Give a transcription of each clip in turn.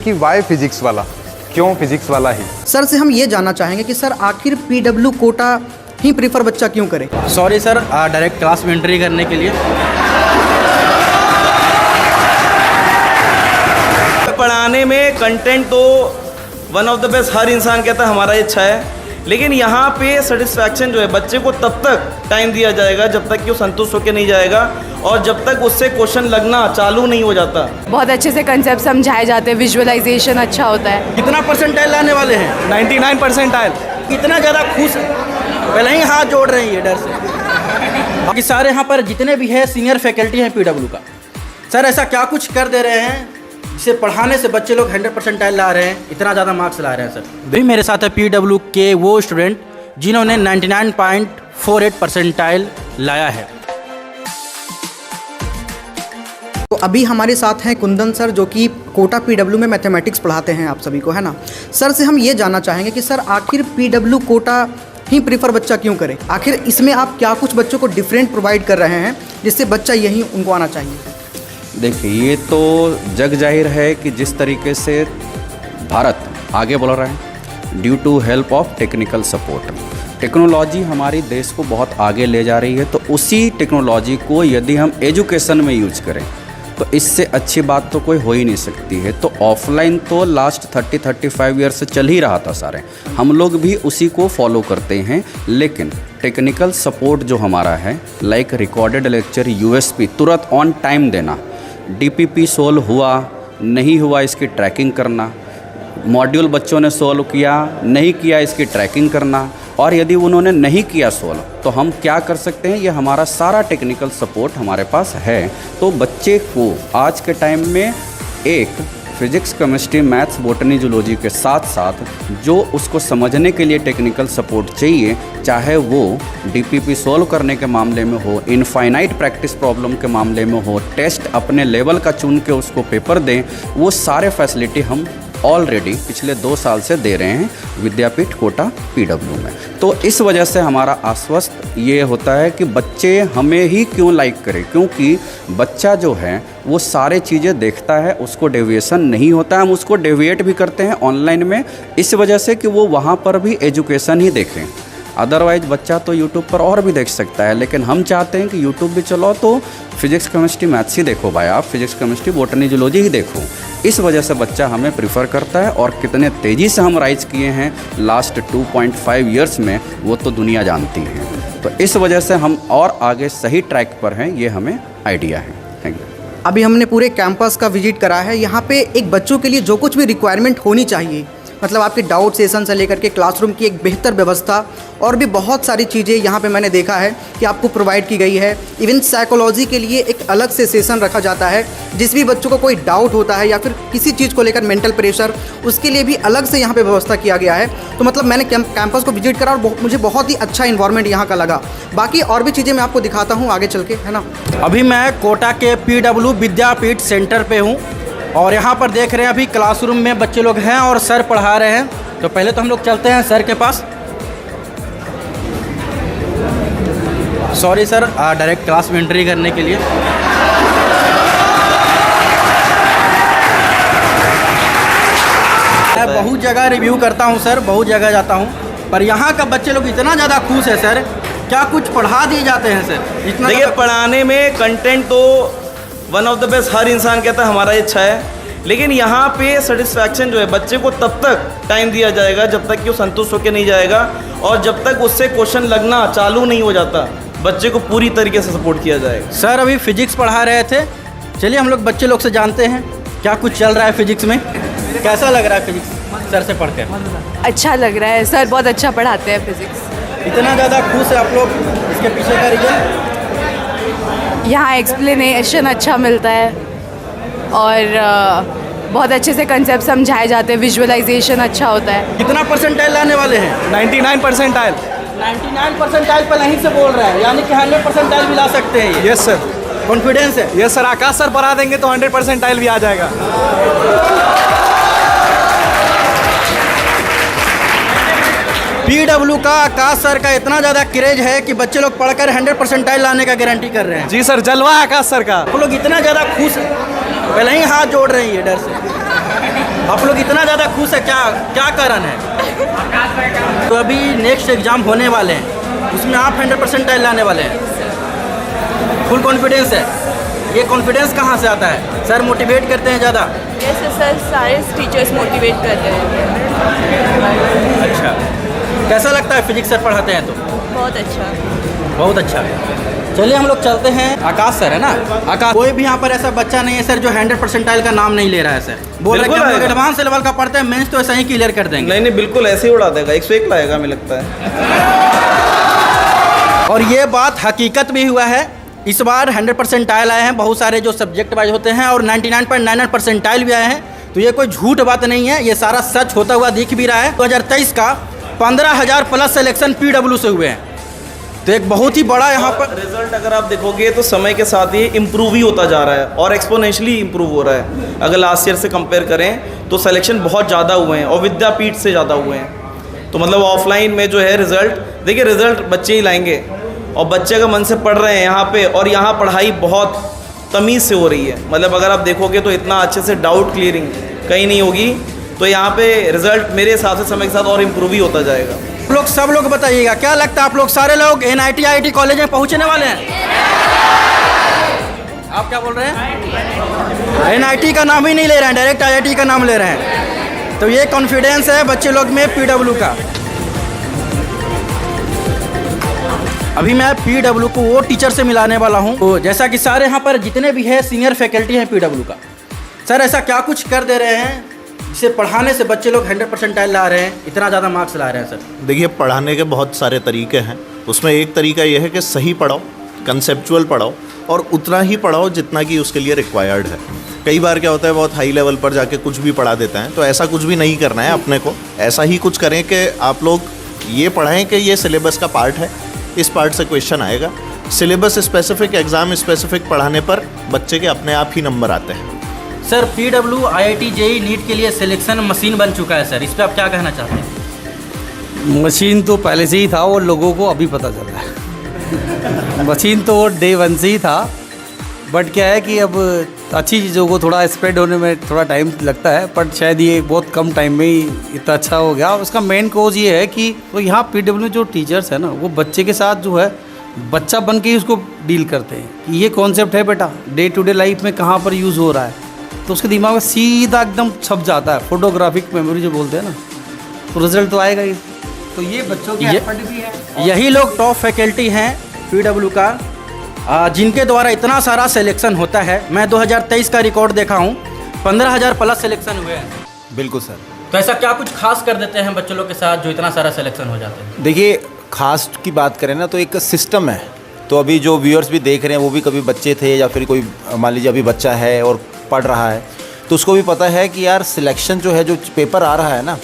कि Y physics वाला, क्यों फिजिक्स वाला ही? सर से हम ये जानना चाहेंगे कि सर आखिर पीडब्ल्यू कोटा ही प्रीफर बच्चा क्यों करे? सॉरी सर, डायरेक्ट क्लास में एंट्री करने के लिए। पढ़ाने में कंटेंट तो वन ऑफ द बेस्ट, हर इंसान कहता है हमारा इच्छा है, लेकिन यहाँ पे सेटिस्फैक्शन जो है बच्चे को तब तक टाइम दिया जाएगा जब तक कि वो संतुष्ट होकर नहीं जाएगा और जब तक उससे क्वेश्चन लगना चालू नहीं हो जाता। बहुत अच्छे से कंसेप्ट समझाए जाते हैं, विजुअलाइजेशन अच्छा होता है। कितना परसेंटाइल लाने वाले हैं? 99 परसेंटाइल। कितना ज़्यादा खुश है, पहले ही हाथ जोड़ रहे हैं डर से। बाकी सारे यहाँ पर जितने भी है सीनियर फैकल्टी हैं पीडब्ल्यू का, सर ऐसा क्या कुछ कर दे रहे हैं जिसे पढ़ाने से बच्चे लोग 100 परसेंटाइल ला रहे हैं, इतना ज़्यादा मार्क्स ला रहे हैं? सर भी मेरे साथ है पीडब्ल्यू के वो स्टूडेंट जिन्होंने 99.48 परसेंटाइल लाया है। तो अभी हमारे साथ हैं कुंदन सर, जो कि कोटा पीडब्ल्यू में मैथमेटिक्स पढ़ाते हैं आप सभी को, है ना। सर से हम ये जानना चाहेंगे कि सर आखिर पीडब्ल्यू कोटा ही प्रीफर बच्चा क्यों करे? आखिर इसमें आप क्या कुछ बच्चों को डिफरेंट प्रोवाइड कर रहे हैं जिससे बच्चा यही उनको आना चाहिए? देखिए, ये तो जग जाहिर है कि जिस तरीके से भारत आगे बढ़ रहा है due to help of technical support, technology हमारी देश को बहुत आगे ले जा रही है। तो उसी टेक्नोलॉजी को यदि हम एजुकेशन में यूज करें तो इससे अच्छी बात तो कोई हो ही नहीं सकती है। तो ऑफलाइन तो लास्ट 30-35 ईयर से चल ही रहा था सारे, हम लोग भी उसी को फॉलो करते हैं। लेकिन टेक्निकल सपोर्ट जो हमारा है, लाइक रिकॉर्डेड लेक्चर, यूएसपी तुरंत ऑन टाइम देना, डीपीपी सोल्व हुआ नहीं हुआ इसकी ट्रैकिंग करना, मॉड्यूल बच्चों ने सोल्व किया नहीं किया इसकी ट्रैकिंग करना, और यदि उन्होंने नहीं किया सोल्व तो हम क्या कर सकते हैं, ये हमारा सारा टेक्निकल सपोर्ट हमारे पास है। तो बच्चे को आज के टाइम में एक physics, chemistry, maths, botany, zoology के साथ साथ जो उसको समझने के लिए टेक्निकल सपोर्ट चाहिए, चाहे वो डीपीपी सोल्व करने के मामले में हो, इनफाइनाइट प्रैक्टिस प्रॉब्लम के मामले में हो, टेस्ट अपने लेवल का चुन के उसको पेपर दें, वो सारे फैसिलिटी हम ऑलरेडी पिछले 2 साल से दे रहे हैं विद्यापीठ कोटा पीडब्ल्यू में। तो इस वजह से हमारा आश्वस्त ये होता है कि बच्चे हमें ही क्यों लाइक करें, क्योंकि बच्चा जो है वो सारे चीज़ें देखता है, उसको डेविएशन नहीं होता है। हम उसको डेविएट भी करते हैं ऑनलाइन में, इस वजह से कि वो वहाँ पर भी एजुकेशन ही देखें। अदरवाइज बच्चा तो यूट्यूब पर और भी देख सकता है, लेकिन हम चाहते हैं कि यूट्यूब भी चलो तो फिजिक्स, केमिस्ट्री, मैथ्स ही देखो भाई, आप फिजिक्स, केमिस्ट्री, बॉटनी, जूलॉजी ही देखो। इस वजह से बच्चा हमें प्रीफर करता है, और कितने तेज़ी से हम राइज किए हैं लास्ट 2.5 ईयर्स में वो तो दुनिया जानती है। तो इस वजह से हम और आगे सही ट्रैक पर हैं, ये हमें आइडिया है। Thank you. अभी हमने पूरे कैंपस का विजिट करा है। यहाँ पे एक बच्चों के लिए जो कुछ भी रिक्वायरमेंट होनी चाहिए, मतलब आपके डाउट सेशन से लेकर के क्लासरूम की एक बेहतर व्यवस्था और भी बहुत सारी चीज़ें यहाँ पे मैंने देखा है कि आपको प्रोवाइड की गई है। इवन साइकोलॉजी के लिए एक अलग से सेशन रखा जाता है, जिस भी बच्चों को कोई डाउट होता है या फिर किसी चीज़ को लेकर मेंटल प्रेशर, उसके लिए भी अलग से यहाँ पे व्यवस्था किया गया है। तो मतलब मैंने कैंपस को विजिट करा और मुझे बहुत ही अच्छा इन्वायरमेंट यहाँ का लगा। बाकी और भी चीज़ें मैं आपको दिखाता हूँ आगे चल के, है ना। अभी मैं कोटा के पीडब्ल्यू विद्यापीठ सेंटर पे हूँ और यहाँ पर देख रहे हैं अभी क्लासरूम में बच्चे लोग हैं और सर पढ़ा रहे हैं। तो पहले तो हम लोग चलते हैं सर के पास। सॉरी सर, डायरेक्ट क्लास में एंट्री करने के लिए। मैं बहुत जगह रिव्यू करता हूँ सर, बहुत जगह जाता हूँ, पर यहाँ का बच्चे लोग इतना ज़्यादा खुश है सर। क्या कुछ पढ़ा दिए जाते हैं सर? इतना देखिए, पढ़ाने में कंटेंट तो वन ऑफ द बेस्ट, हर इंसान कहता है हमारा इच्छा है, लेकिन यहाँ पे सेटिस्फैक्शन जो है बच्चे को तब तक टाइम दिया जाएगा जब तक कि वो संतुष्ट होकर नहीं जाएगा और जब तक उससे क्वेश्चन लगना चालू नहीं हो जाता, बच्चे को पूरी तरीके से सपोर्ट किया जाएगा। सर अभी फिजिक्स पढ़ा रहे थे, चलिए हम लोग बच्चे लोग से जानते हैं क्या कुछ चल रहा है फिजिक्स में। कैसा लग रहा है फिजिक्स सर से पढ़ कर? अच्छा लग रहा है सर, बहुत अच्छा पढ़ाते हैं फिजिक्स। इतना ज़्यादा खुश है आप लोग, इसके पीछे का रीजन? यहाँ एक्सप्लेनेशन अच्छा मिलता है और बहुत अच्छे से कंसेप्ट समझाए जाते हैं, विजुअलाइजेशन अच्छा होता है। कितना परसेंटाइल लाने वाले हैं? 99 परसेंटाइल। 99 परसेंटाइल पर नहीं से बोल रहे हैं, यानी कि 100 परसेंटाइल भी ला सकते हैं। यस सर, कॉन्फिडेंस है? यस सर, आकाश सर पढ़ा देंगे तो 100 परसेंटाइल भी आ जाएगा। पीडब्ल्यू का आकाश सर का इतना ज़्यादा क्रेज है कि बच्चे लोग पढ़कर 100 परसेंटाइल लाने का गारंटी कर रहे हैं। जी सर, जलवा है आकाश सर का। आप लोग इतना ज़्यादा खुश हैं, पहले ही हाथ जोड़ रहे हैं डर से। आप इतना ज़्यादा खुश है, क्या क्या कारण है? तो अभी नेक्स्ट एग्ज़ाम होने वाले हैं, उसमें आप 100% लाने वाले हैं, फुल कॉन्फिडेंस है। ये कॉन्फिडेंस कहाँ से आता है? सर मोटिवेट करते हैं ज़्यादा? यस सर, सारे टीचर्स मोटिवेट कर रहे हैं। अच्छा, कैसा लगता है फिजिक्स सर पढ़ाते हैं तो? बहुत अच्छा। बहुत अच्छा। चलिए हम लोग चलते हैं। आकाश सर है ना? आकाश, कोई भी यहाँ पर ऐसा बच्चा नहीं है सर जो 100% का नाम नहीं ले रहा है सर। बोल रहे हैं कि हम लोग एडवांस लेवल का पढ़ते हैं, मेंस तो ऐसा ही क्लियर कर देंगे। नहीं नहीं, बिल्कुल ऐसे ही उड़ा देगा, 101 लाएगा हमें लगता है। और ये बात हकीकत भी हुआ है। इस बार 100% आए हैं, बहुत सारे जो सब्जेक्ट वाइज होते हैं, और 99.99% भी आए हैं। तो ये कोई झूठ बात नहीं है, ये सारा सच होता हुआ दिख भी रहा है। 2023 का 15,000 प्लस सिलेक्शन PW से हुए हैं, तो एक बहुत ही बड़ा यहाँ पर रिजल्ट अगर आप देखोगे तो समय के साथ ये इम्प्रूव ही होता जा रहा है और एक्सपोनेंशियली इम्प्रूव हो रहा है। अगर लास्ट ईयर से कंपेयर करें तो सिलेक्शन बहुत ज़्यादा हुए हैं और विद्यापीठ से ज़्यादा हुए हैं। तो मतलब ऑफलाइन में जो है रिज़ल्ट, देखिए रिज़ल्ट बच्चे ही लाएंगे, और बच्चे अगर मन से पढ़ रहे हैं यहाँ पे, और यहाँ पढ़ाई बहुत तमीज़ से हो रही है। मतलब अगर आप देखोगे तो इतना अच्छे से डाउट क्लियरिंग कहीं नहीं होगी, तो यहाँ पे रिज़ल्ट मेरे हिसाब से समय के साथ और इम्प्रूव ही होता जाएगा। लोग सब लोग बताइएगा, क्या लगता है आप लोग सारे लोग NIT IIT कॉलेज में पहुँचने वाले हैं? आप क्या बोल रहे हैं? NIT का नाम ही नहीं ले रहे हैं, डायरेक्ट IIT का नाम ले रहे हैं। तो ये कॉन्फिडेंस है बच्चे लोग में PW का। अभी मैं PW को वो टीचर से मिलाने वाला हूँ, तो जैसा कि सारे यहाँ पर जितने भी है सीनियर फैकल्टी हैं PW का, सर ऐसा क्या कुछ कर दे रहे हैं जिसे पढ़ाने से बच्चे लोग 100% ला रहे हैं, इतना ज़्यादा मार्क्स ला रहे हैं? सर देखिए, पढ़ाने के बहुत सारे तरीके हैं। उसमें एक तरीका यह है कि सही पढ़ाओ, कंसेप्चुअल पढ़ाओ, और उतना ही पढ़ाओ जितना कि उसके लिए रिक्वायर्ड है। कई बार क्या होता है, बहुत हाई लेवल पर जाके कुछ भी पढ़ा देते हैं, तो ऐसा कुछ भी नहीं करना है अपने को। ऐसा ही कुछ करें कि आप लोग ये पढ़ें कि ये सिलेबस का पार्ट है, इस पार्ट से क्वेश्चन आएगा। सिलेबस स्पेसिफिक, एग्ज़ाम स्पेसिफिक पढ़ाने पर बच्चे के अपने आप ही नंबर आते हैं। Sir PW IIT JEE NEET के लिए सिलेक्शन मशीन बन चुका है सर, इस पर आप क्या कहना चाहते हैं? मशीन तो पहले से ही था, वो लोगों को अभी पता चल रहा है। मशीन तो डे 1 से ही था, बट क्या है कि अब अच्छी चीज़ों को थोड़ा स्प्रेड होने में थोड़ा टाइम लगता है, बट शायद ये बहुत कम टाइम में ही इतना अच्छा हो गया। उसका मेन कोज ये है कि तो यहाँ PW जो टीचर्स है ना, वो बच्चे के साथ जो है बच्चा बन के ही उसको डील करते हैं कि ये कॉन्सेप्ट है बेटा, डे टू डे लाइफ में कहाँ पर यूज़ हो रहा है, तो उसके दिमाग में सीधा एकदम छप जाता है। फोटोग्राफिक मेमोरी जो बोलते हैं ना, तो रिजल्ट तो आएगा ही। तो ये बच्चों की एफर्ट भी है। यही लोग टॉप फैकल्टी हैं PW का, जिनके द्वारा इतना सारा सिलेक्शन होता है। मैं 2023 का रिकॉर्ड देखा हूँ, 15,000 प्लस सिलेक्शन हुए हैं। बिल्कुल सर। तो ऐसा क्या कुछ खास कर देते हैं बच्चों लोग के साथ जो इतना सारा सिलेक्शन हो जाते हैं? देखिए, खास की बात करें ना तो एक सिस्टम है। तो अभी जो व्यूअर्स भी देख रहे हैं वो भी कभी बच्चे थे, या फिर कोई मान लीजिए अभी बच्चा है और पढ़ रहा है, तो उसको भी पता है कि यार सिलेक्शन जो है, जो पेपर आ रहा है ना,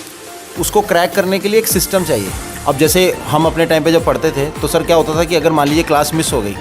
उसको क्रैक करने के लिए एक सिस्टम चाहिए। अब जैसे हम अपने टाइम पे जब पढ़ते थे तो सर क्या होता था कि अगर मान लीजिए क्लास मिस हो गई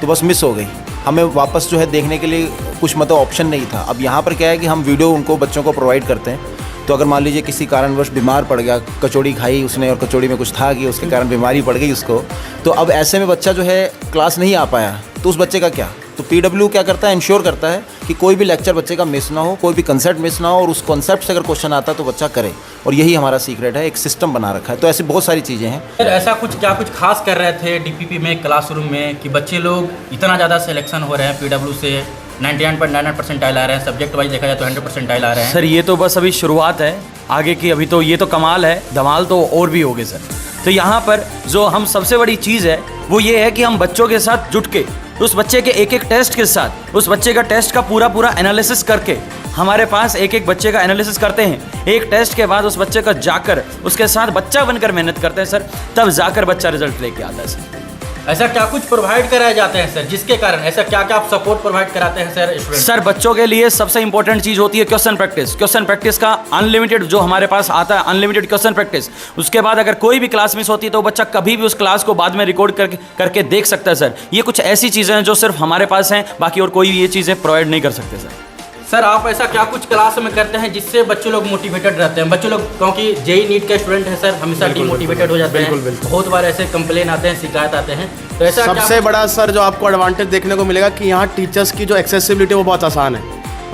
तो बस मिस हो गई, हमें वापस जो है देखने के लिए कुछ मतलब ऑप्शन नहीं था। अब यहाँ पर क्या है कि हम वीडियो उनको बच्चों को प्रोवाइड करते हैं। तो अगर मान लीजिए किसी कारणवश बीमार पड़ गया, कचौड़ी खाई उसने और कचौड़ी में कुछ था कि उसके कारण बीमारी पड़ गई उसको, तो अब ऐसे में बच्चा जो है क्लास नहीं आ पाया, तो उस बच्चे का क्या? तो PW क्या करता है, इंश्योर करता है कि कोई भी लेक्चर बच्चे का मिस ना हो, कोई भी कंसेप्ट मिस ना हो, और उस कॉन्सेप्ट से अगर क्वेश्चन आता है तो बच्चा करे। और यही हमारा सीक्रेट है, एक सिस्टम बना रखा है। तो ऐसी बहुत सारी चीज़ें हैं। सर ऐसा कुछ क्या कुछ खास कर रहे थे DPP में, क्लासरूम में, कि बच्चे लोग इतना ज़्यादा सिलेक्शन हो रहे हैं PW से, 99.99% आ रहे हैं, सब्जेक्ट वाइज देखा जाए तो 100% आ रहे हैं? सर ये तो बस अभी शुरुआत है, आगे की अभी तो ये तो कमाल है, धमाल तो और भी होगे सर। तो यहाँ पर जो हम सबसे बड़ी चीज़ है वो ये है कि हम बच्चों के साथ जुट के, उस बच्चे के एक एक टेस्ट के साथ, उस बच्चे का टेस्ट का पूरा एनालिसिस करके, हमारे पास एक एक बच्चे का एनालिसिस करते हैं। एक टेस्ट के बाद उस बच्चे का जाकर उसके साथ बच्चा बनकर मेहनत करते हैं सर, तब जाकर बच्चा रिजल्ट लेके आता है सर। ऐसा क्या कुछ प्रोवाइड कराए जाते हैं सर, जिसके कारण ऐसा क्या क्या आप सपोर्ट प्रोवाइड कराते हैं सर स्टूडेंट? सर बच्चों के लिए सबसे इंपॉर्टेंट चीज़ होती है क्वेश्चन प्रैक्टिस। क्वेश्चन प्रैक्टिस का अनलिमिटेड जो हमारे पास आता है, अनलिमिटेड क्वेश्चन प्रैक्टिस। उसके बाद अगर कोई भी क्लास मिस होती है तो बच्चा कभी भी उस क्लास को बाद में रिकॉर्ड करके देख सकता है सर। ये कुछ ऐसी चीज़ें हैं जो सिर्फ हमारे पास हैं, बाकी और कोई भी ये चीज़ें प्रोवाइड नहीं कर सकते सर। सर आप ऐसा क्या कुछ क्लास में करते हैं जिससे बच्चे लोग मोटिवेटेड रहते हैं? बच्चे लोग क्योंकि JEE नीट के स्टूडेंट हैं सर, हमेशा डीमोटिवेटेड हो जाते हैं, बहुत बार ऐसे कंप्लेन आते हैं, शिकायत आते हैं, तो ऐसा सबसे बड़ा सर जो आपको एडवांटेज देखने को मिलेगा कि यहाँ टीचर्स की जो एक्सेसिबिलिटी वो बहुत आसान है।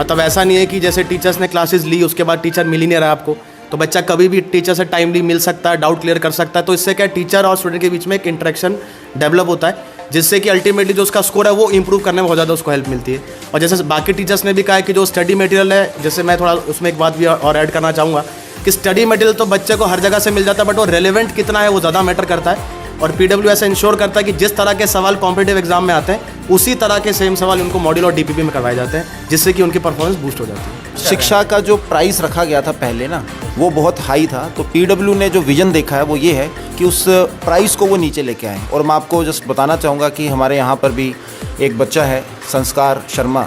मतलब ऐसा नहीं है कि जैसे टीचर्स ने क्लासेस ली उसके बाद टीचर मिल ही नहीं रहा आपको, तो बच्चा कभी भी टीचर से टाइमली मिल सकता है, डाउट क्लियर कर सकता है। तो इससे क्या टीचर और स्टूडेंट के बीच में एक इंटरेक्शन डेवलप होता है, जिससे कि अल्टीमेटली जो उसका स्कोर है वो इंप्रूव करने में बहुत ज़्यादा उसको हेल्प मिलती है। और जैसे बाकी टीचर्स ने भी कहा है कि जो स्टडी मटेरियल है, जैसे मैं थोड़ा उसमें एक बात भी और ऐड करना चाहूँगा कि स्टडी मटेरियल तो बच्चे को हर जगह से मिल जाता है, बट वो रेलेवेंट कितना है वो ज़्यादा मैटर करता है। और PW ऐसा इंश्योर करता है कि जिस तरह के सवाल कॉम्पिटिटिव एग्जाम में आते हैं उसी तरह के सेम सवाल उनको मॉड्यूल और DPP में करवाए जाते हैं, जिससे कि उनकी परफॉर्मेंस बूस्ट हो जाती है। शिक्षा का जो प्राइस रखा गया था पहले ना, वो बहुत हाई था। तो PW ने जो विज़न देखा है वो ये है कि उस प्राइस को वो नीचे लेके आए। और मैं आपको जस्ट बताना चाहूँगा कि हमारे यहाँ पर भी एक बच्चा है, संस्कार शर्मा,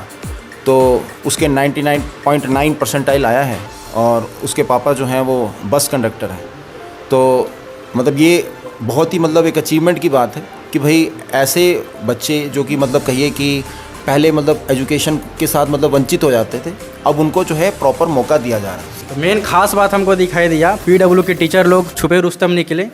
तो उसके 99.9 परसेंटाइल आया है और उसके पापा जो हैं वो बस कंडक्टर हैं। तो मतलब ये बहुत ही मतलब एक अचीवमेंट की बात है कि भाई ऐसे बच्चे जो कि मतलब कहिए कि पहले मतलब एजुकेशन के साथ मतलब वंचित हो जाते थे, अब उनको जो है प्रॉपर मौका दिया जा रहा है। तो मेन खास बात हमको दिखाई दिया, PW के टीचर लोग छुपे रुस्तम निकले,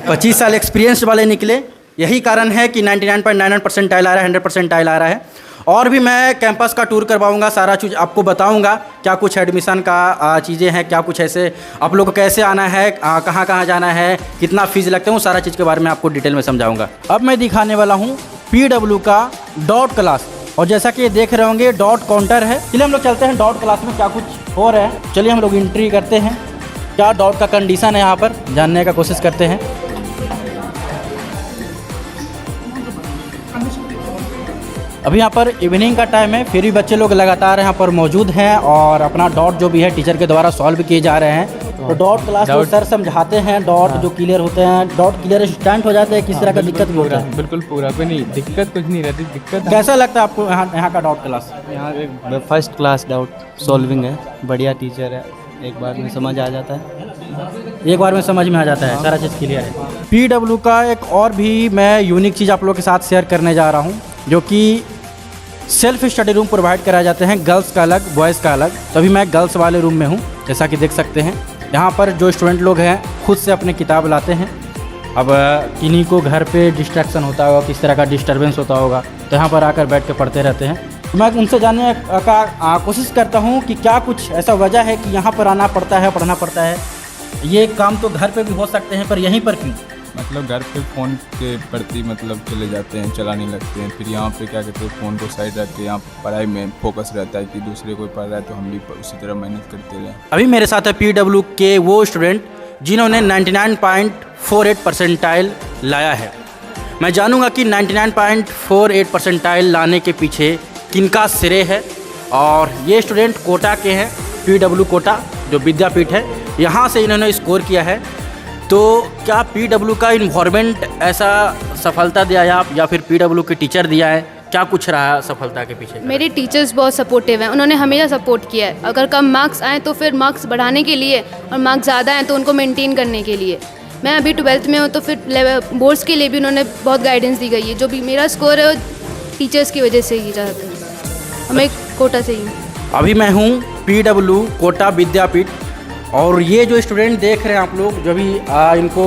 25 साल एक्सपीरियंस वाले निकले। यही कारण है कि 99.99 परसेंटाइल आ रहा है, 100 परसेंटाइल आ रहा है। और भी मैं कैंपस का टूर करवाऊंगा, सारा चीज़ आपको बताऊंगा, क्या कुछ एडमिशन का चीज़ें हैं, क्या कुछ ऐसे आप लोग को कैसे आना है, कहाँ कहाँ जाना है, कितना फीस लगता है, वो सारा चीज़ के बारे में आपको डिटेल में समझाऊंगा। अब मैं दिखाने वाला हूँ PW का डॉट क्लास, और जैसा कि ये देख रहे होंगे डॉट काउंटर है। चलिए हम लोग चलते हैं डॉट क्लास में क्या कुछ हो रहा है। चलिए हम लोग एंट्री करते हैं, क्या डॉट का कंडीशन है यहाँ पर जानने का कोशिश करते हैं। अभी यहाँ पर इवनिंग का टाइम है, फिर भी बच्चे लोग लगातार यहाँ पर मौजूद हैं और अपना डॉट जो भी है टीचर के द्वारा सॉल्व किए जा रहे हैं। तो डॉट क्लास में सर समझाते हैं, डॉट जो क्लियर होते हैं, डॉट क्लियर इंस्टेंट हो जाते हैं, किस तरह का दिक्कत भी होता है? बिल्कुल पूरा, कोई नहीं दिक्कत, कुछ नहीं रहती दिक्कत। कैसा लगता है आपको यहाँ का डॉट क्लास? यहाँ फर्स्ट क्लास डाउट सॉल्विंग है, बढ़िया टीचर है, एक बार में समझ आ जाता है, एक बार में समझ में आ जाता है, सारा चीज़ क्लियर है। PW का एक और भी मैं यूनिक चीज़ आप लोगों के साथ शेयर करने जा रहा हूँ, जो कि सेल्फ स्टडी रूम प्रोवाइड कराए जाते हैं, गर्ल्स का अलग, बॉयज़ का अलग। तो अभी मैं गर्ल्स वाले रूम में हूँ, जैसा कि देख सकते हैं। यहाँ पर जो स्टूडेंट लोग हैं खुद से अपनी किताब लाते हैं। अब किन्हीं को घर पे डिस्ट्रैक्शन होता होगा, किस तरह का डिस्टर्बेंस होता होगा, तो यहाँ पर आकर बैठ के पढ़ते रहते हैं। तो मैं उनसे जानने का कोशिश करता हूँ कि क्या कुछ ऐसा वजह है कि यहाँ पर आना पड़ता है, पढ़ना पड़ता है। ये काम तो घर पे भी हो सकते हैं, पर यहीं पर क्यों? मतलब घर पे फ़ोन के प्रति मतलब चले जाते हैं, चलाने लगते हैं, फिर यहाँ पे क्या कहते हैं फ़ोन को साइड रख के यहाँ पढ़ाई में फोकस रहता है कि दूसरे कोई पढ़ रहा है तो हम भी उसी तरह मेहनत करते रहें। अभी मेरे साथ है PW के वो स्टूडेंट जिन्होंने 99.48 परसेंटाइल लाया है। मैं जानूंगा कि 99.48 परसेंटाइल लाने के पीछे किनका श्रेय है। और ये स्टूडेंट कोटा के हैं, PW कोटा जो विद्यापीठ है, यहाँ से इन्होंने स्कोर किया है। तो क्या PW का इन्वायरमेंट ऐसा सफलता दिया है आप, या फिर PW के टीचर दिया है, क्या कुछ रहा सफलता के पीछे? मेरे टीचर्स बहुत सपोर्टिव हैं, उन्होंने हमेशा सपोर्ट किया है। अगर कम मार्क्स आए तो फिर मार्क्स बढ़ाने के लिए, और मार्क्स ज़्यादा हैं तो उनको मेंटेन करने के लिए। मैं अभी 12th में हूँ, तो फिर बोर्ड्स के लिए भी उन्होंने बहुत गाइडेंस दी गई है। जो भी मेरा स्कोर है वो टीचर्स की वजह से ही जाता है। मैं कोटा से ही हूँ। अभी मैं हूँ PW कोटा विद्यापीठ, और ये जो स्टूडेंट देख रहे हैं आप लोग, जो भी इनको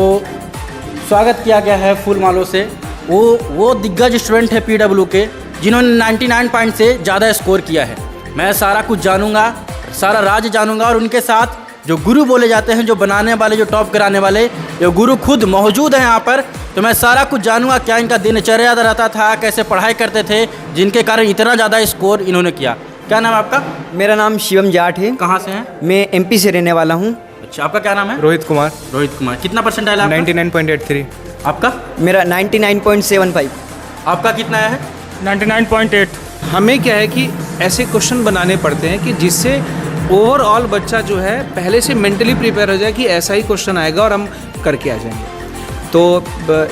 स्वागत किया गया है फूल मालों से, वो दिग्गज स्टूडेंट है PW के, जिन्होंने 99 पॉइंट से ज़्यादा स्कोर किया है। मैं सारा कुछ जानूंगा, सारा राज जानूंगा, और उनके साथ जो गुरु बोले जाते हैं, जो बनाने वाले, जो टॉप कराने वाले, जो गुरु खुद मौजूद हैं यहाँ पर। तो मैं सारा कुछ जानूंगा, क्या इनका दिनचर्या रहता था, कैसे पढ़ाई करते थे, जिनके कारण इतना ज़्यादा स्कोर इन्होंने किया। क्या नाम है आपका? मेरा नाम शिवम जाट है। कहाँ से हैं? मैं MP से रहने वाला हूँ। अच्छा, आपका क्या नाम है? रोहित कुमार। रोहित कुमार, कितना परसेंटाइल है? 99.83। आपका? मेरा 99.75। आपका कितना है? 99.8। हमें क्या है कि ऐसे क्वेश्चन बनाने पड़ते हैं कि जिससे ओवरऑल बच्चा जो है पहले से मेंटली प्रिपेयर हो जाए कि ऐसा ही क्वेश्चन आएगा और हम करके आ जाएंगे। तो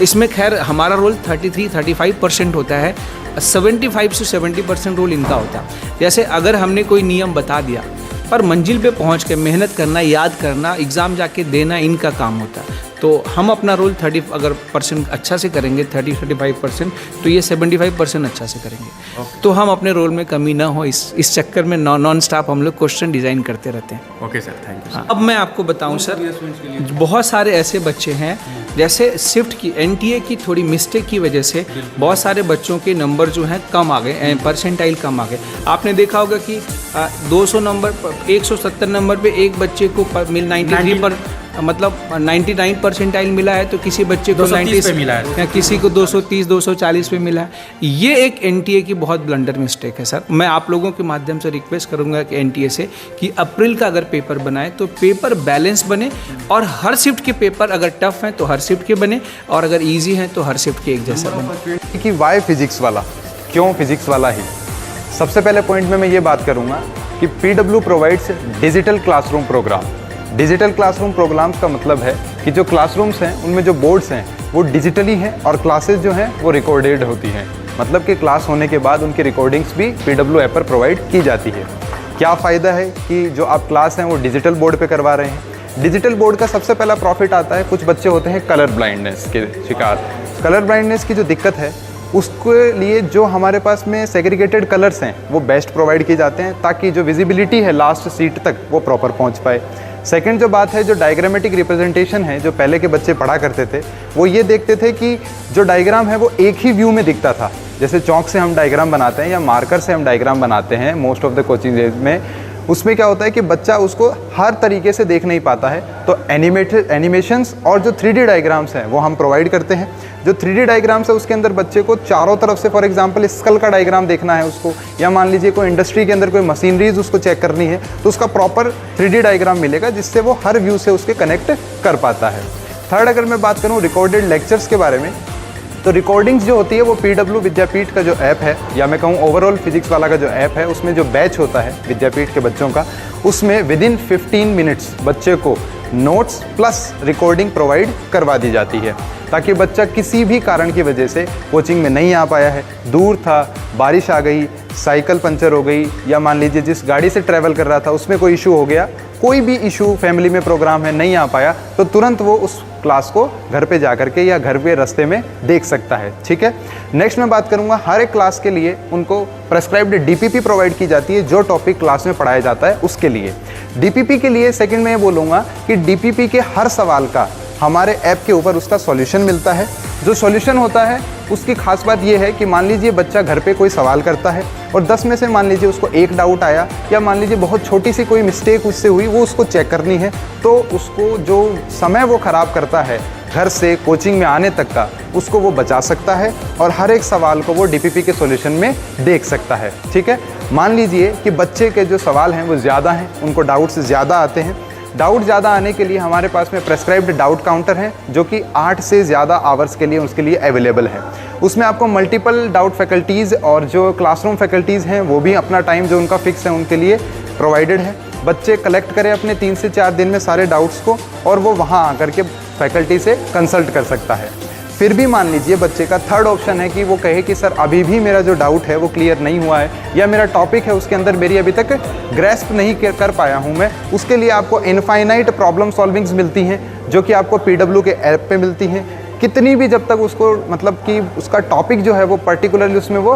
इसमें खैर हमारा रोल 33-35% होता है, 75 से 70% रोल इनका होता है। जैसे अगर हमने कोई नियम बता दिया, पर मंजिल पे पहुंच के मेहनत करना, याद करना, एग्ज़ाम जाके देना इनका काम होता है। तो हम अपना रोल 30 अगर % अच्छा से करेंगे, 30-35%, तो ये 75% अच्छा से करेंगे। तो हम अपने रोल में कमी ना हो, इस चक्कर में नॉन स्टॉप हम लोग क्वेश्चन डिज़ाइन करते रहते हैं। Okay sir, thank you. हाँ, अब मैं आपको बताऊं सर, बहुत सारे ऐसे बच्चे हैं, जैसे शिफ्ट की NTA की थोड़ी मिस्टेक की वजह से बहुत सारे बच्चों के नंबर जो हैं कम आ गए, परसेंटाइल कम आ गए। आपने देखा होगा कि 200 नंबर 170 नंबर पे एक बच्चे को 93 पर मतलब 99 परसेंटाइल मिला है, तो किसी बच्चे को 230 पे मिला है, या किसी को 230 240 पे मिला है। ये एक एनटीए की बहुत ब्लंडर मिस्टेक है सर। मैं आप लोगों के माध्यम से रिक्वेस्ट करूंगा कि एनटीए से कि अप्रैल का अगर पेपर बनाए तो पेपर बैलेंस बने, और हर शिफ्ट के पेपर अगर टफ हैं तो हर शिफ्ट के बने, और अगर ईजी हैं तो हर शिफ्ट के एक जैसा बने। कि वाई फिजिक्स वाला, क्यों फिजिक्स वाला ही? सबसे पहले पॉइंट में मैं ये बात करूंगा कि PW provides digital classroom program. Digital classroom programs का मतलब है कि जो क्लासरूम्स हैं उनमें जो बोर्ड्स हैं वो डिजिटली हैं, और क्लासेस जो हैं वो रिकॉर्डेड होती हैं। मतलब कि क्लास होने के बाद उनकी रिकॉर्डिंग्स भी पीडब्ल्यू ऐप पर प्रोवाइड की जाती है। क्या फ़ायदा है कि जो आप क्लास हैं वो डिजिटल बोर्ड पे करवा रहे हैं। डिजिटल बोर्ड का सबसे पहला प्रॉफिट आता है, कुछ बच्चे होते हैं कलर ब्लाइंडनेस के शिकार। कलर ब्लाइंडनेस की जो दिक्कत है उसके लिए जो हमारे पास में सेग्रीगेटेड कलर्स हैं वो बेस्ट प्रोवाइड किए जाते हैं, ताकि जो विजिबिलिटी है लास्ट सीट तक वो प्रॉपर पहुंच पाए। सेकंड जो बात है, जो डायग्रामेटिक रिप्रेजेंटेशन है, जो पहले के बच्चे पढ़ा करते थे वो ये देखते थे कि जो डायग्राम है वो एक ही व्यू में दिखता था। जैसे चौक से हम डायग्राम बनाते हैं या मार्कर से हम डायग्राम बनाते हैं मोस्ट ऑफ द कोचिंग में, उसमें क्या होता है कि बच्चा उसको हर तरीके से देख नहीं पाता है। तो एनिमेशंस और जो 3D डायग्राम्स हैं वो हम प्रोवाइड करते हैं। जो 3D डायग्राम्स है उसके अंदर बच्चे को चारों तरफ से, फॉर एग्जांपल स्कल का डायग्राम देखना है उसको, या मान लीजिए कोई इंडस्ट्री के अंदर कोई मशीनरीज उसको चेक करनी है, तो उसका प्रॉपर 3D डायग्राम मिलेगा जिससे वो हर व्यू से उसके कनेक्ट कर पाता है। थर्ड, अगर मैं बात करूँ रिकॉर्डेड लेक्चर्स के बारे में, तो रिकॉर्डिंग्स जो होती है वो पीडब्ल्यू विद्यापीठ का जो ऐप है, या मैं कहूँ ओवरऑल फिजिक्स वाला का जो ऐप है, उसमें जो बैच होता है विद्यापीठ के बच्चों का, उसमें विदिन 15 मिनट्स बच्चे को नोट्स प्लस रिकॉर्डिंग प्रोवाइड करवा दी जाती है, ताकि बच्चा किसी भी कारण की वजह से कोचिंग में नहीं आ पाया है, दूर था, बारिश आ गई, साइकिल पंचर हो गई, या मान लीजिए जिस गाड़ी से ट्रैवल कर रहा था उसमें कोई इशू हो गया, कोई भी इशू, फैमिली में प्रोग्राम है, नहीं आ पाया, तो तुरंत वो उस क्लास को घर पे जा करके या घर पे रास्ते में देख सकता है। ठीक है। नेक्स्ट मैं बात करूंगा, हर एक क्लास के लिए उनको प्रेस्क्राइब्ड डीपीपी प्रोवाइड की जाती है, जो टॉपिक क्लास में पढ़ाया जाता है उसके लिए। डीपीपी के लिए सेकंड में ये बोलूँगा कि डीपीपी के हर सवाल का हमारे ऐप के ऊपर उसका सॉल्यूशन मिलता है। जो सॉल्यूशन होता है उसकी खास बात यह है कि मान लीजिए बच्चा घर पे कोई सवाल करता है और 10 में से मान लीजिए उसको एक डाउट आया, या मान लीजिए बहुत छोटी सी कोई मिस्टेक उससे हुई, वो उसको चेक करनी है, तो उसको जो समय वो ख़राब करता है घर से कोचिंग में आने तक का, उसको वो बचा सकता है और हर एक सवाल को वो डीपीपी के सॉल्यूशन में देख सकता है। ठीक है। मान लीजिए कि बच्चे के जो सवाल हैं वो ज़्यादा हैं, उनको डाउट्स ज़्यादा आते हैं। डाउट ज़्यादा आने के लिए हमारे पास में प्रेस्क्राइब्ड डाउट काउंटर है, जो कि 8 से ज़्यादा आवर्स के लिए उसके लिए अवेलेबल है। उसमें आपको मल्टीपल डाउट फैकल्टीज़ और जो क्लासरूम फैकल्टीज़ हैं वो भी अपना टाइम जो उनका फिक्स है उनके लिए प्रोवाइडेड है। बच्चे कलेक्ट करें अपने 3 से 4 दिन में सारे डाउट्स को, और वो वहाँ आकर के फैकल्टी से कंसल्ट कर सकता है। फिर भी मान लीजिए बच्चे का थर्ड ऑप्शन है कि वो कहे कि सर अभी भी मेरा जो डाउट है वो क्लियर नहीं हुआ है, या मेरा टॉपिक है उसके अंदर मेरी अभी तक ग्रेस्प नहीं कर पाया हूँ मैं, उसके लिए आपको इनफाइनाइट प्रॉब्लम सॉल्विंग्स मिलती हैं, जो कि आपको पीडब्ल्यू के ऐप पे मिलती हैं। कितनी भी, जब तक उसको मतलब कि उसका टॉपिक जो है वो पर्टिकुलरली उसमें वो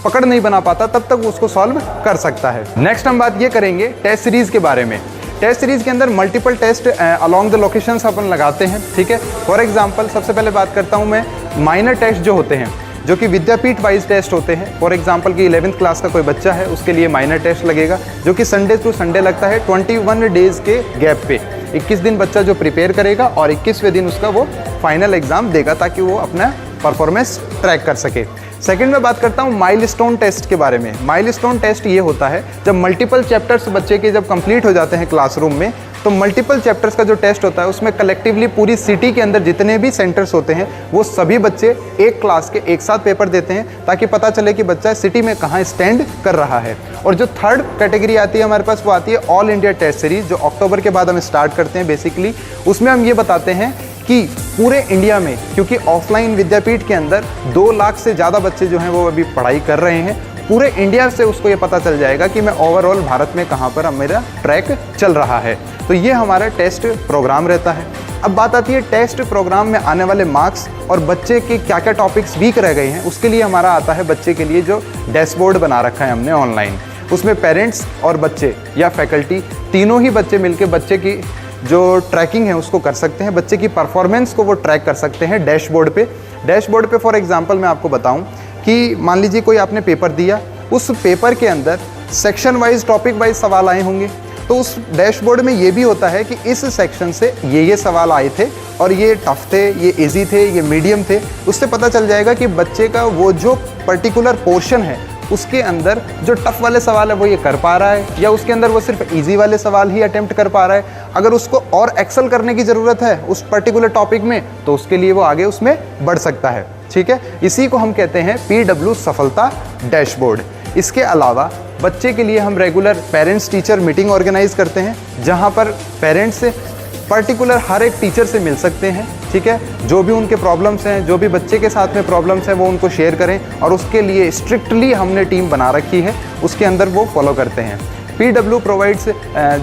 पकड़ नहीं बना पाता, तब तक उसको सॉल्व कर सकता है। नेक्स्ट हम बात ये करेंगे टेस्ट सीरीज़ के बारे में। टेस्ट सीरीज़ के अंदर multiple test along the locations अपन लगाते हैं। ठीक है। फॉर एग्जांपल सबसे पहले बात करता हूँ मैं माइनर टेस्ट जो होते हैं, जो कि विद्यापीठ वाइज टेस्ट होते हैं। फॉर एग्जांपल कि 11th क्लास का कोई बच्चा है, उसके लिए माइनर टेस्ट लगेगा, जो कि संडे टू संडे लगता है 21 डेज़ के गैप पे। 21 दिन बच्चा जो प्रिपेयर करेगा और 21वें दिन उसका वो फाइनल एग्ज़ाम देगा, ताकि वो अपना परफॉर्मेंस ट्रैक कर सके। सेकंड में बात करता हूँ माइलस्टोन टेस्ट के बारे में। माइलस्टोन टेस्ट ये होता है जब मल्टीपल चैप्टर्स बच्चे के जब कंप्लीट हो जाते हैं क्लासरूम में, तो मल्टीपल चैप्टर्स का जो टेस्ट होता है उसमें कलेक्टिवली पूरी सिटी के अंदर जितने भी सेंटर्स होते हैं वो सभी बच्चे एक क्लास के एक साथ पेपर देते हैं, ताकि पता चले कि बच्चा सिटी में कहाँ स्टैंड कर रहा है। और जो थर्ड कैटेगरी आती है हमारे पास, वो आती है ऑल इंडिया टेस्ट सीरीज़, जो अक्टूबर के बाद हम स्टार्ट करते हैं बेसिकली। उसमें हम ये बताते हैं कि पूरे इंडिया में, क्योंकि ऑफलाइन विद्यापीठ के अंदर 2 लाख से ज़्यादा बच्चे जो हैं वो अभी पढ़ाई कर रहे हैं, पूरे इंडिया से उसको ये पता चल जाएगा कि मैं ओवरऑल भारत में कहाँ पर अब मेरा ट्रैक चल रहा है। तो ये हमारा टेस्ट प्रोग्राम रहता है। अब बात आती है टेस्ट प्रोग्राम में आने वाले मार्क्स और बच्चे के क्या क्या टॉपिक्स वीक रह गए हैं, उसके लिए हमारा आता है बच्चे के लिए जो डैशबोर्ड बना रखा है हमने ऑनलाइन। उसमें पेरेंट्स और बच्चे या फैकल्टी तीनों ही बच्चे मिलकर बच्चे की जो ट्रैकिंग है उसको कर सकते हैं, बच्चे की परफॉर्मेंस को वो ट्रैक कर सकते हैं डैशबोर्ड पे। डैशबोर्ड पे फॉर एग्जांपल मैं आपको बताऊं कि मान लीजिए कोई आपने पेपर दिया, उस पेपर के अंदर सेक्शन वाइज टॉपिक वाइज सवाल आए होंगे। तो उस डैशबोर्ड में ये भी होता है कि इस सेक्शन से ये सवाल आए थे और ये टफ थे, ये इजी थे, ये मीडियम थे। उससे पता चल जाएगा कि बच्चे का वो जो पर्टिकुलर पोर्शन है उसके अंदर जो टफ वाले सवाल है वो ये कर पा रहा है, या उसके अंदर वो सिर्फ इजी वाले सवाल ही अटेम्प्ट कर पा रहा है। अगर उसको और एक्सेल करने की ज़रूरत है उस पर्टिकुलर टॉपिक में, तो उसके लिए वो आगे उसमें बढ़ सकता है। ठीक है, इसी को हम कहते हैं PW सफलता डैशबोर्ड। इसके अलावा बच्चे के लिए हम regular parents teacher meeting organise करते हैं, जहाँ पर पेरेंट्स पर्टिकुलर हर एक टीचर से मिल सकते हैं। ठीक है, जो भी उनके प्रॉब्लम्स हैं, जो भी बच्चे के साथ में प्रॉब्लम्स हैं, वो उनको शेयर करें, और उसके लिए स्ट्रिक्टली हमने टीम बना रखी है, उसके अंदर वो फॉलो करते हैं। PW प्रोवाइड्स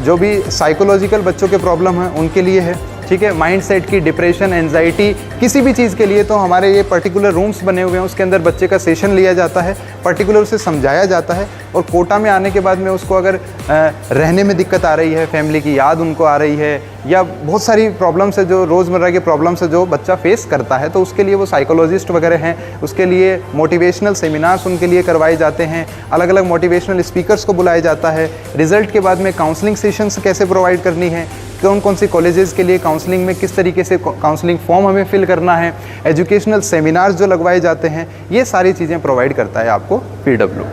जो भी साइकोलॉजिकल बच्चों के प्रॉब्लम हैं उनके लिए है। ठीक है, माइंड सेट की, डिप्रेशन, एंजाइटी, किसी भी चीज़ के लिए तो हमारे ये पर्टिकुलर रूम्स बने हुए हैं, उसके अंदर बच्चे का सेशन लिया जाता है, पर्टिकुलर उसे समझाया जाता है। और कोटा में आने के बाद में उसको अगर रहने में दिक्कत आ रही है, फैमिली की याद उनको आ रही है, या बहुत सारी प्रॉब्लम्स है जो रोज़मर्रा के प्रॉब्लम्स है जो बच्चा फेस करता है, तो उसके लिए वो साइकोलॉजिस्ट वगैरह हैं, उसके लिए मोटिवेशनल सेमिनार्स उनके लिए करवाए जाते हैं, अलग अलग मोटिवेशनल स्पीकर्स को बुलाया जाता है। रिज़ल्ट के बाद में काउंसलिंग सेशंस कैसे प्रोवाइड करनी है, कौन कौन सी कॉलेजेस के लिए काउंसलिंग में किस तरीके से काउंसलिंग फॉर्म हमें फिल करना है, एजुकेशनल सेमिनार्स जो लगवाए जाते हैं, ये सारी चीज़ें प्रोवाइड करता है आपको PW।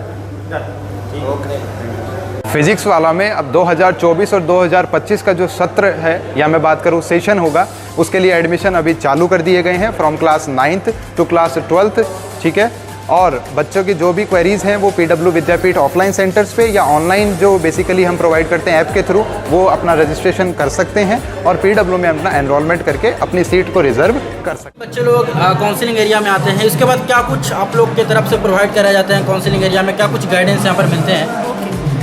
फिजिक्स वाला में अब 2024 और 2025 का जो सत्र है, या मैं बात करूँ सेशन होगा, उसके लिए एडमिशन अभी चालू कर दिए गए हैं from class 9th to class 12th। ठीक है, और बच्चों की जो भी क्वेरीज़ हैं वो PW विद्यापीठ ऑफलाइन सेंटर्स पे या ऑनलाइन जो बेसिकली हम प्रोवाइड करते हैं ऐप के थ्रू, वो अपना रजिस्ट्रेशन कर सकते हैं और PW में अपना एनरोलमेंट करके अपनी सीट को रिजर्व कर सकते हैं। बच्चे लोग काउंसलिंग एरिया में आते हैं, इसके बाद क्या कुछ आप लोग की तरफ से प्रोवाइड कराया जाता है काउंसलिंग एरिया में, क्या कुछ गाइडेंस यहाँ पर मिलते हैं?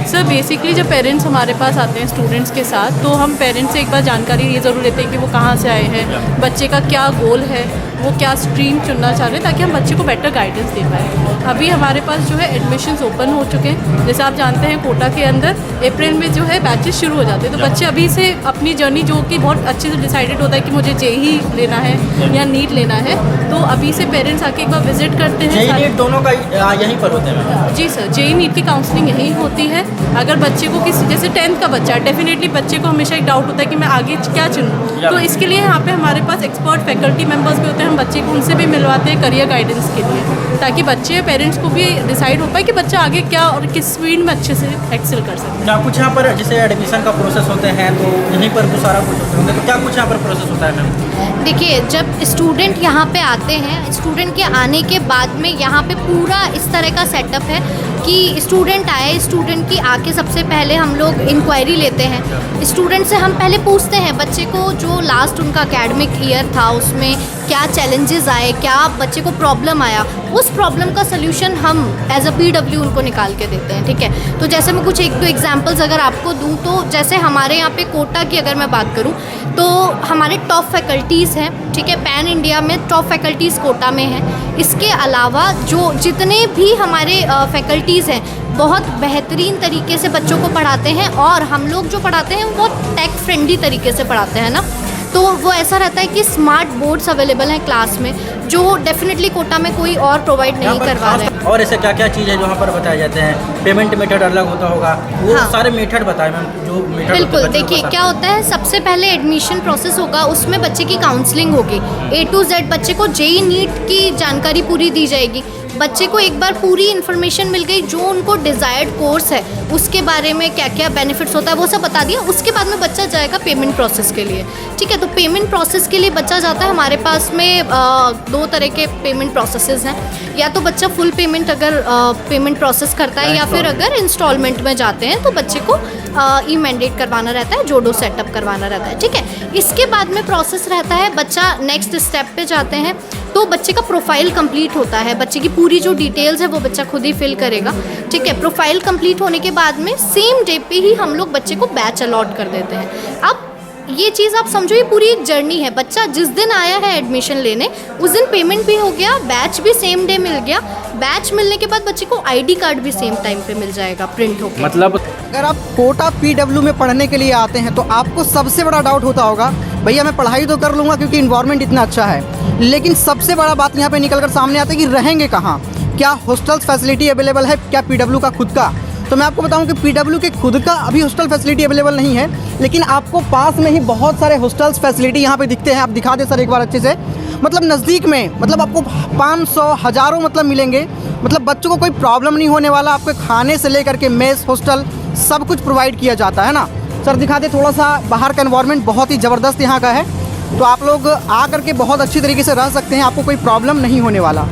सर बेसिकली जब पेरेंट्स हमारे पास आते हैं स्टूडेंट्स के साथ, तो हम पेरेंट्स से एक बार जानकारी ये ज़रूर लेते हैं कि वो कहाँ से आए हैं, बच्चे का क्या गोल है, वो क्या स्ट्रीम चुनना चाह रहे हैं, ताकि हम बच्चे को बेटर गाइडेंस दे पाएँ। अभी हमारे पास जो है एडमिशन्स ओपन हो चुके हैं। जैसे आप जानते हैं कोटा के अंदर अप्रैल में जो है बैचेस शुरू हो जाते हैं, तो बच्चे अभी से अपनी जर्नी जो कि बहुत अच्छे से डिसाइडेड होता है कि मुझे JEE लेना है या नीट लेना है, तो अभी से पेरेंट्स आके एक बार विजिट करते हैं। JEE नीट दोनों का यहीं पर होते हैं? जी सर, JEE नीट की काउंसलिंग यहीं होती है। अगर बच्चे को किसी, जैसे 10th का बच्चा है, डेफिनेटली बच्चे को हमेशा एक डाउट होता है कि मैं आगे क्या चुनूँ, तो इसके लिए यहाँ पे हमारे पास एक्सपर्ट फैकल्टी मेंबर्स भी होते हैं, हम बच्चे को उनसे भी मिलवाते हैं करियर गाइडेंस के लिए, ताकि बच्चे पेरेंट्स को भी डिसाइड हो पाए कि बच्चा आगे क्या और किस फील्ड में अच्छे से एक्सेल कर सकते हैं। क्या कुछ यहाँ पर जैसे एडमिशन का प्रोसेस होते हैं तो यहीं पर तो सारा कुछ होता है, तो क्या कुछ यहाँ पर प्रोसेस होता है मैम? देखिए, जब स्टूडेंट यहाँ पे आते हैं, स्टूडेंट के आने के बाद में यहाँ पे पूरा इस तरह का सेटअप है कि स्टूडेंट आए, स्टूडेंट की आके सबसे पहले हम लोग इंक्वायरी लेते हैं। स्टूडेंट से हम पहले पूछते हैं बच्चे को जो लास्ट उनका एकेडमिक ईयर था उसमें क्या चैलेंजेस आए, क्या बच्चे को प्रॉब्लम आया, उस प्रॉब्लम का सल्यूशन हम एज अ PW उनको निकाल के देते हैं। ठीक है, तो जैसे मैं कुछ 1-2 एग्जांपल्स अगर आपको दूं, तो जैसे हमारे यहाँ पे कोटा की अगर मैं बात करूँ तो हमारे टॉप फैकल्टीज़ हैं। ठीक है, पैन इंडिया में टॉप फैकल्टीज़ कोटा में हैं। इसके अलावा जो जितने भी हमारे फैकल्टीज़ हैं बहुत बेहतरीन तरीके से बच्चों को पढ़ाते हैं, और हम लोग जो पढ़ाते हैं वो टेक फ्रेंडली तरीके से पढ़ाते हैं ना, तो वो ऐसा रहता है कि स्मार्ट बोर्ड्स अवेलेबल हैं क्लास में, जो डेफिनेटली कोटा में कोई और प्रोवाइड नहीं करवा रहे हैं। और ऐसे क्या क्या चीज़ है जो वहाँ पर बताए जाते हैं? पेमेंट मेथड अलग होता होगा, वो सारे मेथड बताएं मैम, जो मेथड। बिल्कुल, देखिए क्या होता है, सबसे पहले एडमिशन प्रोसेस होगा, उसमें बच्चे की काउंसलिंग होगी, A to Z बच्चे को JEE नीट की जानकारी पूरी दी जाएगी। बच्चे को एक बार पूरी इन्फॉर्मेशन मिल गई, जो उनको डिज़ायर्ड कोर्स है उसके बारे में क्या क्या बेनिफिट्स होता है वो सब बता दिया। उसके बाद में बच्चा जाएगा पेमेंट प्रोसेस के लिए। ठीक है, तो पेमेंट प्रोसेस के लिए बच्चा जाता है, हमारे पास में 2 तरह के पेमेंट प्रोसेसेस हैं। या तो बच्चा फुल पेमेंट अगर पेमेंट प्रोसेस करता है, या फिर अगर इंस्टॉलमेंट में जाते हैं तो बच्चे को ई-मैंडेट करवाना रहता है, जोडो सेटअप करवाना रहता है। ठीक है, इसके बाद में प्रोसेस रहता है, बच्चा नेक्स्ट स्टेप पे जाते हैं तो बच्चे का प्रोफाइल कंप्लीट होता है, बच्चे की पूरी जो डिटेल्स है वो बच्चा खुद ही फिल करेगा। ठीक है, प्रोफाइल कंप्लीट होने के बाद में सेम डे पे ही हम लोग बच्चे को बैच अलॉट कर देते हैं। अब ये चीज़ आप समझो, ये पूरी एक जर्नी है। बच्चा जिस दिन आया है एडमिशन लेने, उस दिन पेमेंट भी हो गया, बैच भी सेम डे मिल गया, बैच मिलने के बाद बच्चे को ID कार्ड भी सेम टाइम पे मिल जाएगा प्रिंट होकर। मतलब अगर आप कोटा PW में पढ़ने के लिए आते हैं तो आपको सबसे बड़ा डाउट होता होगा, भैया मैं पढ़ाई तो कर लूँगा क्योंकि इन्वायरमेंट इतना अच्छा है, लेकिन सबसे बड़ा बात यहाँ पे निकल कर सामने आता है कि रहेंगे कहाँ, क्या हॉस्टल्स फैसिलिटी अवेलेबल है, क्या PW का खुद का, तो मैं आपको बताऊं कि पीडब्ल्यू के खुद का अभी हॉस्टल फैसिलिटी अवेलेबल नहीं है, लेकिन आपको पास में ही बहुत सारे हॉस्टल्स फैसिलिटी यहाँ पे दिखते हैं। आप दिखा दें सर एक बार अच्छे से, मतलब नज़दीक में, मतलब आपको 500 हज़ारों मतलब मिलेंगे। मतलब बच्चों को कोई प्रॉब्लम नहीं होने वाला। आपको खाने से लेकर के मेस, हॉस्टल सब कुछ प्रोवाइड किया जाता है ना। सर दिखा दें थोड़ा सा, बाहर का एनवायरनमेंट बहुत ही ज़बरदस्त यहाँ का है, तो आप लोग आ करके बहुत अच्छी तरीके से रह सकते हैं, आपको कोई प्रॉब्लम नहीं होने वाला।